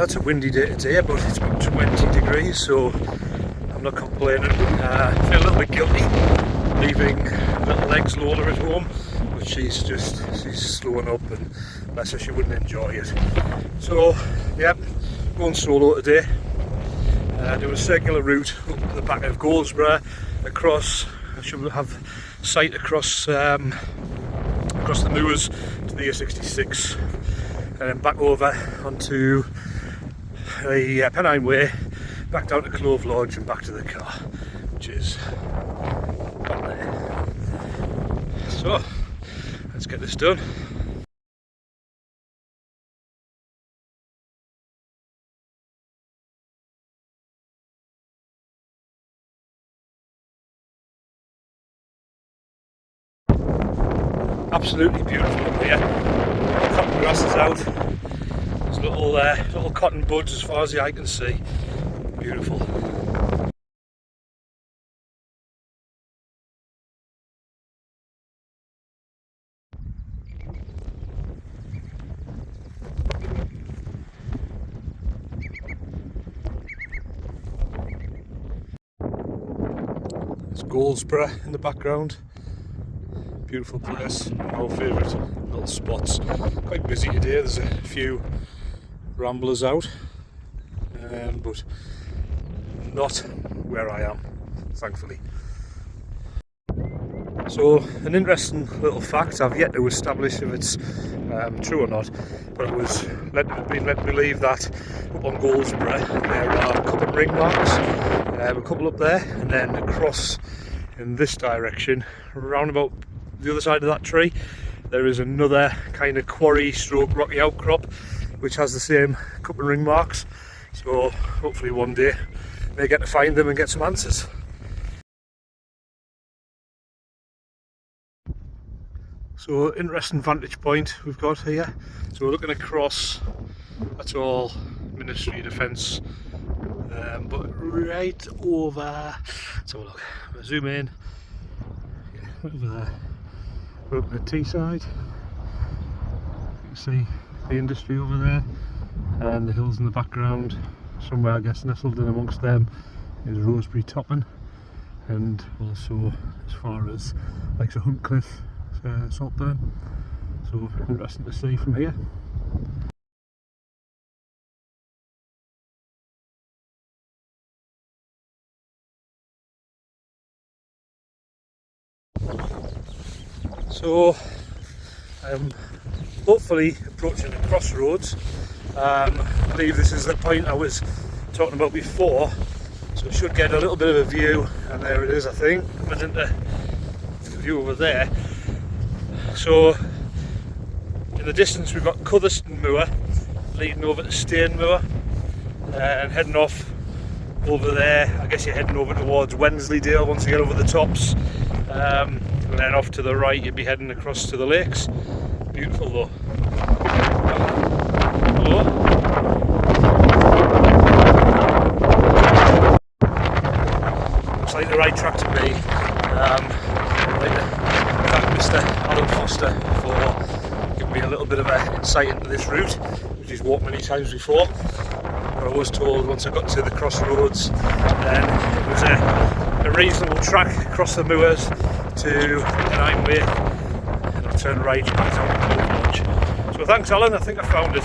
It's a windy day today, but it's about 20 degrees, so I'm not complaining. I feel a little bit guilty leaving little legs Lola at home, but she's slowing up, and bless her, she wouldn't enjoy it. So yeah, going solo today. Do a circular route up the back of Goldsborough, across. I should have sight across the moors to the A66, and then back over onto the Pennine Way, back down to Clove Lodge and back to the car, which is back there. So let's get this done. Absolutely beautiful up here. Cotton grass is out. There's little cotton buds as far as the eye can see. Beautiful. There's Goldsborough in the background. Beautiful place, our favourite little spots. Quite busy today, there's a few ramblers out, but not where I am, thankfully. So, an interesting little fact, I've yet to establish if it's true or not, but it was been led to believe that up on Goldsborough there are a couple of ring marks, a couple up there, and then across in this direction, around about the other side of that tree, there is another kind of quarry stroke rocky outcrop which has the same couple of ring marks. So hopefully one day may get to find them and get some answers. So interesting vantage point we've got here. So we're looking across, that's all Ministry of Defence, but right over, let's have a look, we'll zoom in, yeah, right over there. We're up at Teesdale. You can see the industry over there and the hills in the background. Somewhere, I guess, nestled in amongst them is Rosebery Topping, and also as far as like the Huntcliffe, Saltburn. So interesting to see from here. So I'm hopefully approaching the crossroads. I believe this is the point I was talking about before, so I should get a little bit of a view, and there it is, I think, coming into the view over there. So in the distance we've got Cutherston Moor leading over to Stane Moor, and heading off over there, I guess you're heading over towards Wensleydale once you get over the tops. And then off to the right you'd be heading across to the lakes. Beautiful though. Hello. Looks like the right track to be. I'd like to thank Mr. Alan Foster for giving me a little bit of an insight into this route, which he's walked many times before. But I was told once I got to the crossroads, then it was a reasonable track across the moors to Pennine Way, and I'll turn right back down to Clove Lodge. So thanks Alan, I think I found it.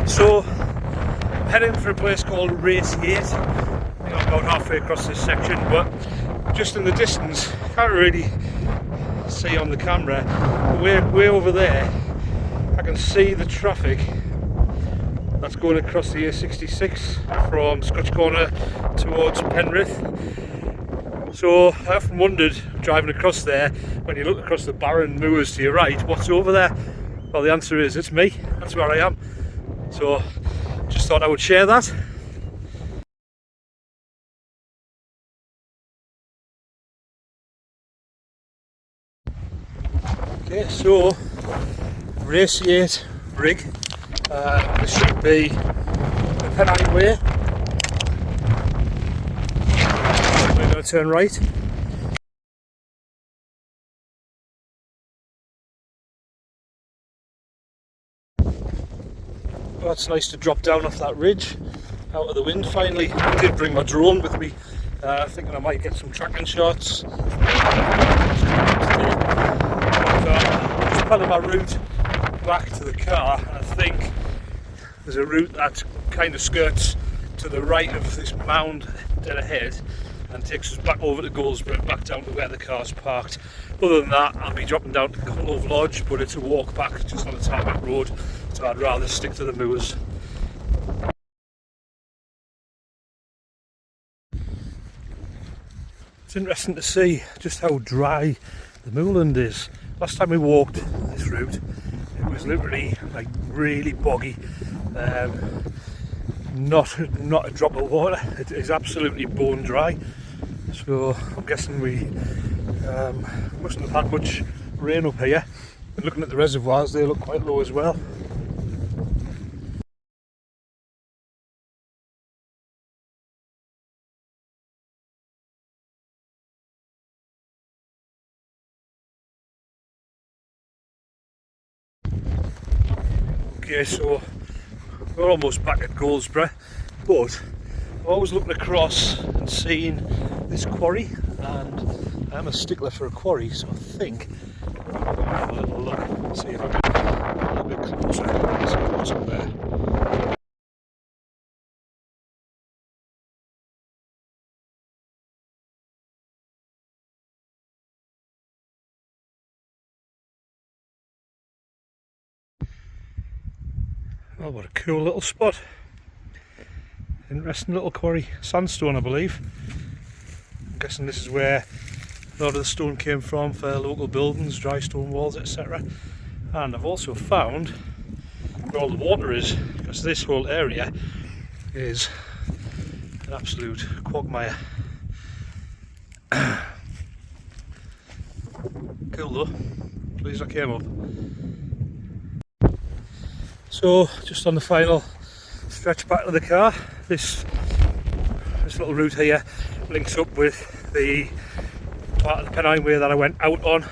So I'm heading for a place called Race 8. I think I'm about halfway across this section, but just in the distance, can't really see on the camera, but way over there I can see the traffic that's going across the A66 from Scotch Corner towards Penrith. So I often wondered, driving across there, when you look across the barren moors to your right, what's over there? Well, the answer is it's me, that's where I am. So just thought I would share that. Okay, so Race 8 rig. This should be the Pennine Way. We're going to turn right. Well, it's nice to drop down off that ridge out of the wind finally. I did bring my drone with me, thinking I might get some tracking shots. So I'm just planning my route back to the car, and I think there's a route that kind of skirts to the right of this mound dead ahead and takes us back over to Goldsborough, back down to where the car's parked. Other than that, I'll be dropping down to Cove Lodge, but it's a walk back just on the tarmac road, so I'd rather stick to the moors. It's interesting to see just how dry the moorland is. Last time we walked this route, it was literally like really boggy. Not a drop of water. It is absolutely bone dry. So I'm guessing we mustn't have had much rain up here. And looking at the reservoirs, they look quite low as well. Okay, so we're almost back at Goldsborough, but I was looking across and seeing this quarry, and I'm a stickler for a quarry, so I think I'll have a little look, see if I can get a little bit closer. See what's up there. Oh, what a cool little spot. Interesting little quarry. Sandstone, I believe. I'm guessing this is where a lot of the stone came from for local buildings, dry stone walls, etc. And I've also found where all the water is, because this whole area is an absolute quagmire. Cool though. Pleased I came up. So, just on the final stretch back to the car, this little route here links up with the part of the Pennine Way that I went out on.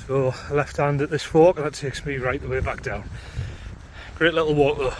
So, left hand at this fork, and that takes me right the way back down. Great little walk though.